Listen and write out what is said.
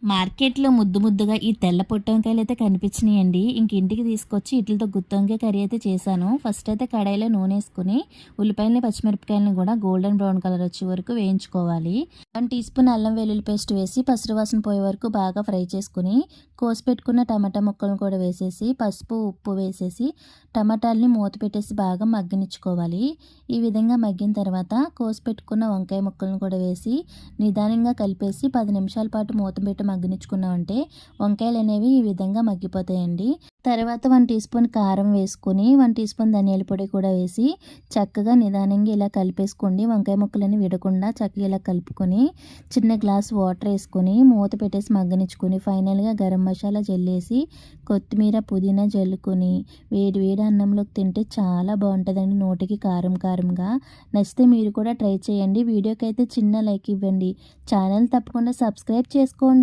మార్కెట్‌లో ముద్దు ముద్దుగా ఈ తెల్ల పొట్టి వంకాయలైతే కనిపించినియండి. ఇంక ఇంటికి తీసుకొచ్చి ఈటిలతో గుత్తి వంకాయ కర్రీ అయితే చేశాను. ఫస్ట్ అయితే కడాయిలో నూనెసుకొని ఉల్లిపాయలని, పచ్చిమిరపకాయలని కూడా గోల్డెన్ బ్రౌన్ కలర్ వచ్చే వరకు వేయించుకోవాలి. 1 టీ స్పూన్ అల్లం వెల్లుల్లి పేస్ట్ వేసి పసురు వాసన పోయే వరకు బాగా ఫ్రై చేసుకొని కోసి పెట్టుకున్న టమాటా ముక్కలను కూడా వేసేసి పసుపు, ఉప్పు వేసేసి టమాటాలని మూత పెట్టేసి బాగా మగ్గనిచ్చుకోవాలి. ఈ విధంగా మగ్గిన తర్వాత కోసి పెట్టుకున్న వంకాయ ముక్కలను కూడా వేసి నిదానంగా కలిపేసి 10 నిమిషాల పాటు మూత పెట్టి మగ్గనిచ్చుకున్నామంటే వంకాయలు అనేవి ఈ విధంగా మగ్గిపోతాయండి. తర్వాత 1 టీ స్పూన్ కారం వేసుకొని 1 టీ స్పూన్ ధనియాల పొడి కూడా వేసి చక్కగా నిదానంగా ఇలా కలిపేసుకోండి. వంకాయ ముక్కలని విడకుండా చక్కగా ఇలా కలుపుకొని చిన్న గ్లాస్ వాటర్ వేసుకొని మూత పెట్టేసి మగ్గనిచ్చుకొని ఫైనల్గా గరం మసాలా జల్లేసి కొత్తిమీర, పుదీనా జల్లుకొని వేడి వేడి అన్నంలోకి తింటే చాలా బాగుంటుందండి. నోటికి కారం కారంగా. నచ్చితే మీరు కూడా ట్రై చేయండి. వీడియోకి అయితే చిన్న లైక్ ఇవ్వండి. ఛానల్ తప్పకుండా సబ్స్క్రైబ్ చేసుకోండి.